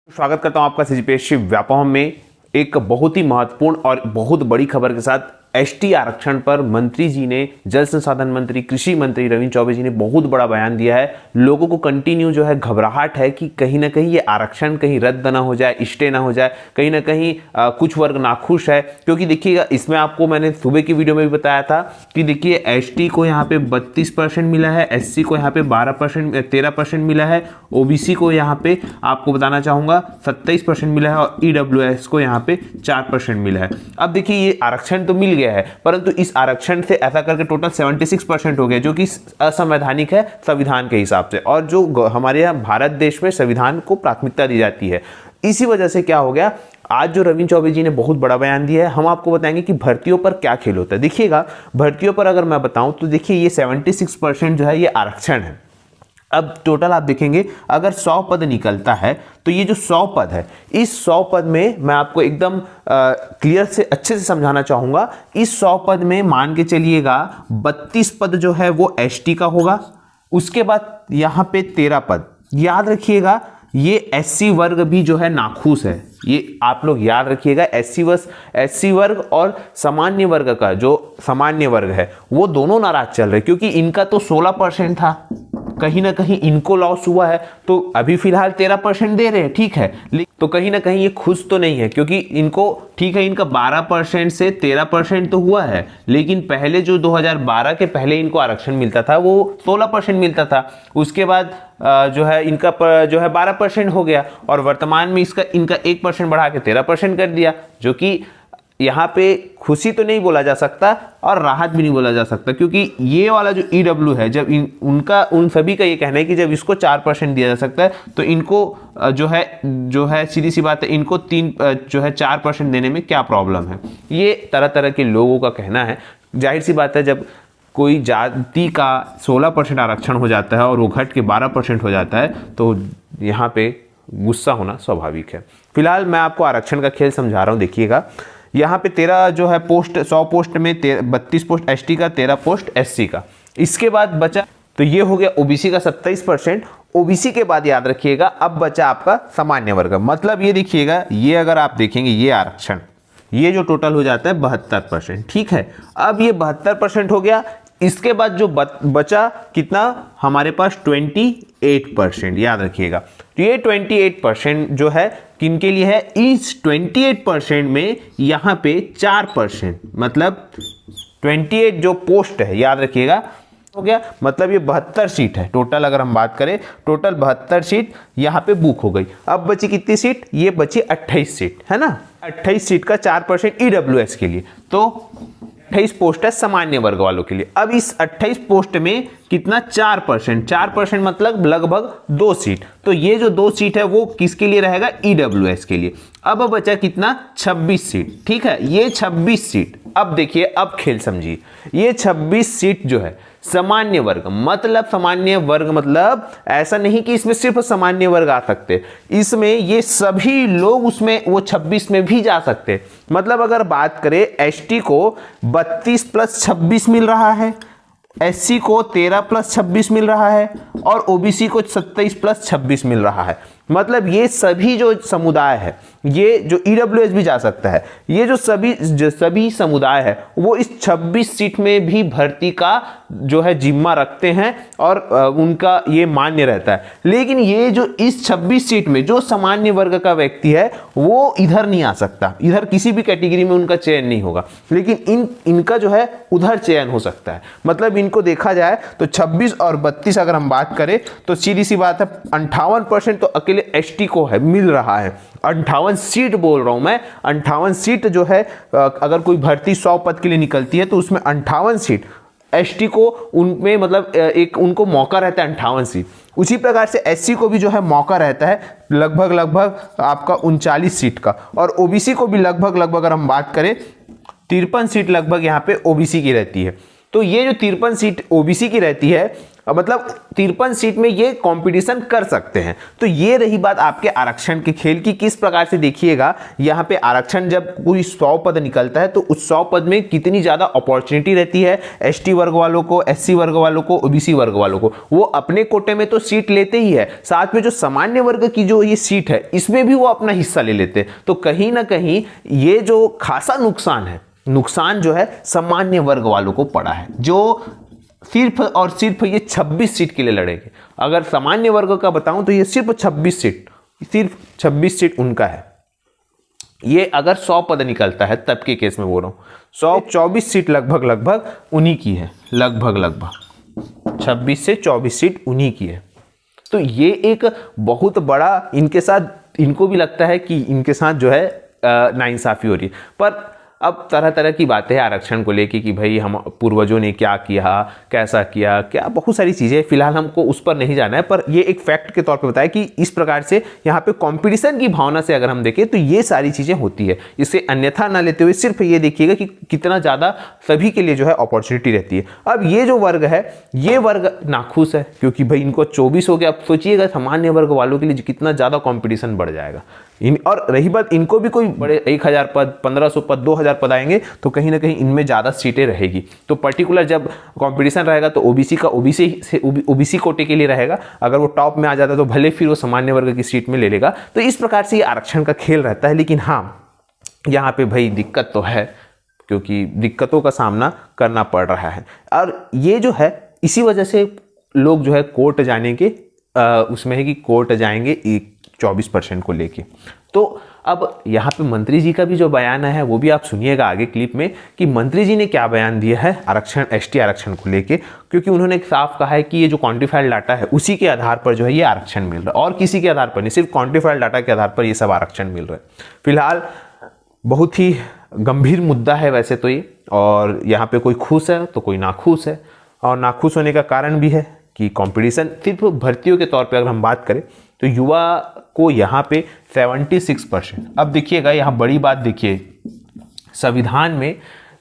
स्वागत करता हूं आपका सीजीपीएससी व्यापम में एक बहुत ही महत्वपूर्ण और बहुत बड़ी खबर के साथ। एसटी आरक्षण पर मंत्री जी ने, जल संसाधन मंत्री, कृषि मंत्री रविंद्र चौबे जी ने बहुत बड़ा बयान दिया है। लोगों को कंटिन्यू जो है घबराहट है कि कहीं ना कहीं ये आरक्षण कहीं रद्द ना हो जाए, स्टे ना हो जाए, कहीं ना कहीं कुछ वर्ग नाखुश है। क्योंकि देखिएगा, इसमें आपको मैंने सुबह की वीडियो में भी बताया था कि देखिए एसटी को यहाँ पे 32% मिला है, एससी को यहाँ पे 13% मिला है, ओबीसी को यहाँ पे आपको बताना चाहूंगा 27% मिला है और ईडब्ल्यूएस को यहाँ पे 4% मिला है। अब देखिए ये आरक्षण तो मिल गया है, परंतु इस आरक्षण से ऐसा करके टोटल 76% हो गया, जो कि असंवैधानिक है संविधान के हिसाब से, और जो हमारे यहाँ भारत देश में संविधान को प्राथमिकता दी जाती है। इसी वजह से क्या हो गया, आज जो रविंद्र चौबे जी ने बहुत बड़ा बयान दिया है। हम आपको बताएंगे कि भर्तियों पर क्या खेल होता है। देखिएगा, भर्तियों पर अगर मैं बताऊं तो देखिए ये 76% जो है ये आरक्षण है। अब टोटल आप देखेंगे, अगर 100 पद निकलता है तो ये जो 100 पद है, इस 100 पद में मैं आपको एकदम क्लियर से अच्छे से समझाना चाहूंगा। इस 100 पद में मान के चलिएगा 32 पद जो है वो एसटी का होगा। उसके बाद यहां पे 13 पद, याद रखिएगा ये एससी वर्ग भी जो है नाखुश है, ये आप लोग याद रखिएगा। एससी वर्ग और सामान्य वर्ग का, जो सामान्य वर्ग है वो दोनों नाराज चल रहे, क्योंकि इनका तो 16% था, कहीं ना कहीं इनको लॉस हुआ है। तो अभी फिलहाल 13% दे रहे हैं, ठीक है, तो कहीं ना कहीं ये खुश तो नहीं है, क्योंकि इनको ठीक है, इनका 12% से 13% तो हुआ है, लेकिन पहले जो 2012 के पहले इनको आरक्षण मिलता था वो 16% मिलता था। उसके बाद जो है इनका जो है 12% हो गया, और वर्तमान में इनका 1% बढ़ा के 13% कर दिया, जो कि यहाँ पे खुशी तो नहीं बोला जा सकता और राहत भी नहीं बोला जा सकता, क्योंकि ये वाला जो ईडब्ल्यू है, जब उन सभी का ये कहना है कि जब इसको 4% दिया जा सकता है तो इनको जो है सीधी सी बात है, इनको 4% देने में क्या प्रॉब्लम है। ये तरह तरह के लोगों का कहना है। जाहिर सी बात है, जब कोई जाति का 16% आरक्षण हो जाता है और वो घट के 12% हो जाता है तो यहाँ पे गुस्सा होना स्वाभाविक है। फिलहाल मैं आपको आरक्षण का खेल समझा रहा हूँ। देखिएगा, यहाँ पे 13 जो है पोस्ट, 100 पोस्ट में 32 पोस्ट एसटी का, 13 पोस्ट एससी का। इसके बाद बचा, तो ये हो गया ओबीसी का 27%। ओबीसी के बाद याद रखिएगा अब बचा आपका सामान्य वर्ग। मतलब ये देखिएगा, ये अगर आप देखेंगे ये आरक्षण, ये जो टोटल हो जाता है 72%, ठीक है। अब ये 72% हो गया। इसके बाद जो बचा कितना हमारे पास 28%, याद रखिएगा। तो ये 28% जो है किनके लिए है, इस 28% में यहां पे 4%, मतलब 28 जो पोस्ट है, याद रखिएगा, हो गया। मतलब ये 72 सीट है टोटल। अगर हम बात करें टोटल 72 सीट यहां पे बुक हो गई। अब बची कितनी सीट, ये बची 28 सीट, है ना। 28 सीट का 4% ईडब्ल्यूएस के लिए, तो 28 पोस्ट है सामान्य वर्ग वालों के लिए। अब इस 28 पोस्ट में कितना, 4% मतलब लगभग 2 सीट। तो ये जो 2 सीट है वो किसके लिए रहेगा, ईडब्ल्यूएस के लिए। अब बचा कितना, 26 सीट, ठीक है। ये 26 सीट, अब देखिए, अब खेल समझिए। ये 26 सीट जो है सामान्य वर्ग, मतलब सामान्य वर्ग मतलब ऐसा नहीं कि इसमें सिर्फ सामान्य वर्ग आ सकते, इसमें ये सभी लोग उसमें वो 26 में भी जा सकते। मतलब अगर बात करें, एसटी को 32 + 26 मिल रहा है, एससी को 13 + 26 मिल रहा है, और ओबीसी को 27 + 26 मिल रहा है। मतलब ये सभी जो समुदाय है, ये जो ईडब्ल्यूएस भी जा सकता है, ये जो सभी समुदाय है वो इस 26 सीट में भी भर्ती का जो है जिम्मा रखते हैं और उनका ये मान्य रहता है। लेकिन ये जो इस 26 सीट में जो सामान्य वर्ग का व्यक्ति है वो इधर नहीं आ सकता, इधर किसी भी कैटेगरी में उनका चयन नहीं होगा, लेकिन इनका जो है उधर चयन हो सकता है। मतलब इनको देखा जाए तो 26 और 32 अगर हम बात करें तो सीधी सी बात है 58% तो अकेले एसटी को है, मिल रहा है। 58 सीट बोल रहा हूं मैं, 58 सीट जो है, अगर कोई भर्ती 100 पद के लिए निकलती है तो उसमें 58 सीट एसटी को, उनमें मतलब एक उनको मौका रहता है 58 सीट। उसी प्रकार से एससी को भी जो है मौका रहता है लगभग आपका 39 सीट का, और ओबीसी को भी लगभग अगर हम बात करें 53 सीट लगभग यहाँ पे ओबीसी की रहती है। तो ये जो 53 सीट ओबीसी की रहती है, मतलब 53 सीट में ये कंपटीशन कर सकते हैं। तो ये रही बात आपके आरक्षण के खेल की। किस प्रकार से देखिएगा यहाँ पे आरक्षण जब कोई 100 पद निकलता है तो उस 100 पद में कितनी ज्यादा अपॉर्चुनिटी रहती है एसटी वर्ग वालों को, एससी वर्ग वालों को, ओबीसी वर्ग वालों को। वो अपने कोटे में तो सीट लेते ही है, साथ में जो सामान्य वर्ग की जो ये सीट है इसमें भी वो अपना हिस्सा ले लेते हैं। तो कहीं ना कहीं ये जो खासा नुकसान जो है सामान्य वर्ग वालों को पड़ा है, जो सिर्फ और सिर्फ ये 26 सीट के लिए लड़ेंगे। अगर सामान्य वर्ग का बताऊं तो ये सिर्फ 26 सीट उनका है। ये अगर 100 पद निकलता है तब के केस में बोल रहा हूं, 124 सीट लगभग उन्हीं की है, लगभग 26 से 24 सीट उन्हीं की है। तो ये एक बहुत बड़ा इनके साथ, इनको भी लगता है कि इनके साथ जो है नाइंसाफी हो रही है। पर अब तरह तरह की बातें हैं आरक्षण को लेके कि भाई हम पूर्वजों ने क्या किया, कैसा किया, क्या बहुत सारी चीज़ें, फिलहाल हमको उस पर नहीं जाना है। पर ये एक फैक्ट के तौर पे बताया कि इस प्रकार से यहाँ पे कंपटीशन की भावना से अगर हम देखें तो ये सारी चीज़ें होती है। इसे अन्यथा ना लेते हुए सिर्फ ये देखिएगा कि कितना ज़्यादा सभी के लिए जो है अपॉर्चुनिटी रहती है। अब ये जो वर्ग है, ये वर्ग नाखुश है क्योंकि भाई इनको 24 हो गया। अब सोचिएगा सामान्य वर्ग वालों के लिए कितना ज़्यादा कॉम्पिटिशन बढ़ जाएगा। और रही बात, इनको भी कोई बड़े 1000 पद, 1500 पद, 2000 पद आएंगे तो कहीं ना कहीं इनमें ज़्यादा सीटें रहेगी। तो पर्टिकुलर जब कंपटीशन रहेगा तो ओबीसी का ओबीसी कोटे के लिए रहेगा। अगर वो टॉप में आ जाता है तो भले फिर वो सामान्य वर्ग की सीट में ले लेगा। तो इस प्रकार से ये आरक्षण का खेल रहता है। लेकिन हाँ, यहाँ पे भाई दिक्कत तो है क्योंकि दिक्कतों का सामना करना पड़ रहा है। और ये जो है इसी वजह से लोग जो है कोर्ट जाने के उसमें है कि कोर्ट जाएंगे 24% को लेके। तो अब यहाँ पे मंत्री जी का भी जो बयान है वो भी आप सुनिएगा आगे क्लिप में कि मंत्री जी ने क्या बयान दिया है आरक्षण, एसटी आरक्षण को लेके। क्योंकि उन्होंने साफ कहा है कि ये जो क्वांटिफाइड डाटा है उसी के आधार पर जो है ये आरक्षण मिल रहा है और किसी के आधार पर नहीं, सिर्फ क्वांटिफाइड डाटा के आधार पर ये सब आरक्षण मिल रहा है। फिलहाल बहुत ही गंभीर मुद्दा है वैसे तो ये, और यहाँ पे कोई खुश है तो कोई नाखुश है। और नाखुश होने का कारण भी है कि कंपटीशन सिर्फ भर्तियों के तौर पे अगर हम बात करें तो युवा को यहाँ पे 76%। अब देखिएगा यहाँ बड़ी बात देखिए, संविधान में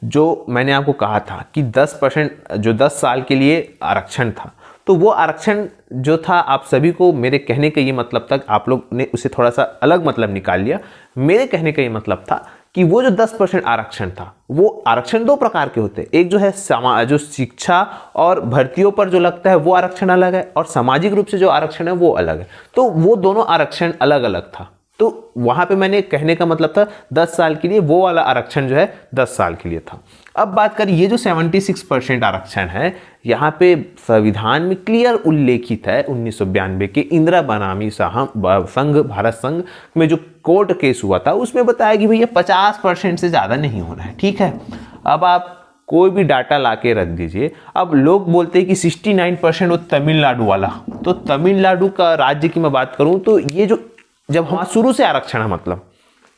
जो मैंने आपको कहा था कि 10% जो 10 साल के लिए आरक्षण था, तो वो आरक्षण जो था आप सभी को, मेरे कहने का ये मतलब तक आप लोग ने उसे थोड़ा सा अलग मतलब निकाल लिया। मेरे कहने का ये मतलब था कि वो जो 10% आरक्षण था, वो आरक्षण दो प्रकार के होते हैं। एक जो है जो शिक्षा और भर्तियों पर जो लगता है वो आरक्षण अलग है, और सामाजिक रूप से जो आरक्षण है वो अलग है। तो वो दोनों आरक्षण अलग अलग था। तो वहां पे मैंने कहने का मतलब था 10 साल के लिए वो वाला आरक्षण जो है 10 साल के लिए था। अब बात करें ये जो 76% आरक्षण है, यहाँ पे संविधान में क्लियर उल्लेखित है 1992 के इंदिरा बनामी संघ भारत संघ में जो कोर्ट केस हुआ था उसमें बताया कि भैया 50% से ज़्यादा नहीं होना है। ठीक है, अब आप कोई भी डाटा ला के रख दीजिए। अब लोग बोलते हैं कि 69% वो तमिलनाडु वाला, तो तमिलनाडु का राज्य की मैं बात करूं तो ये जो जब वहाँ शुरू से आरक्षण है, मतलब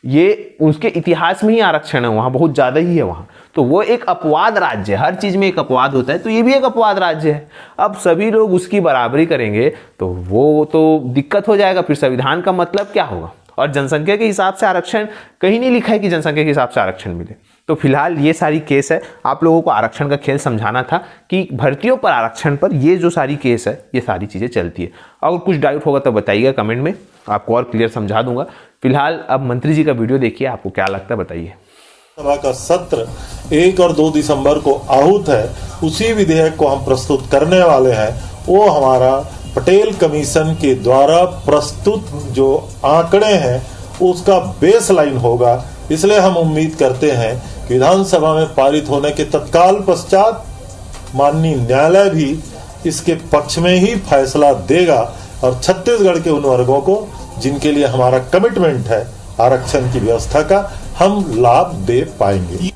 ये उसके इतिहास में ही आरक्षण है, वहाँ बहुत ज़्यादा ही है वहाँ, तो वो एक अपवाद राज्य है। हर चीज़ में एक अपवाद होता है, तो ये भी एक अपवाद राज्य है। अब सभी लोग उसकी बराबरी करेंगे तो वो तो दिक्कत हो जाएगा। फिर संविधान का मतलब क्या होगा? और जनसंख्या के हिसाब से आरक्षण कहीं नहीं लिखा है कि जनसंख्या के हिसाब से आरक्षण मिले। तो फिलहाल ये सारी केस है, आप लोगों को आरक्षण का खेल समझाना था कि भर्तियों पर आरक्षण पर ये जो सारी केस है ये सारी चीज़ें चलती है। अगर कुछ डाउट होगा तो बताइएगा कमेंट में, आपको और क्लियर समझा दूंगा। फिलहाल अब मंत्री जी का वीडियो देखिए, आपको क्या लगता है बताइए। सभा का सत्र 1 और 2 दिसंबर को आहूत है। उसी विधेयक को हम प्रस्तुत करने वाले हैं। वो हमारा पटेल कमीशन के द्वारा प्रस्तुत जो आंकड़े हैं उसका बेसलाइन होगा। इसलिए हम उम्मीद करते हैं कि विधानसभा में पारित होने के तत्काल पश्चात माननीय न्यायालय भी इसके पक्ष में ही फैसला देगा और छत्तीसगढ़ के उन वर्गों को जिनके लिए हमारा कमिटमेंट है आरक्षण की व्यवस्था का, हम लाभ दे पाएंगे।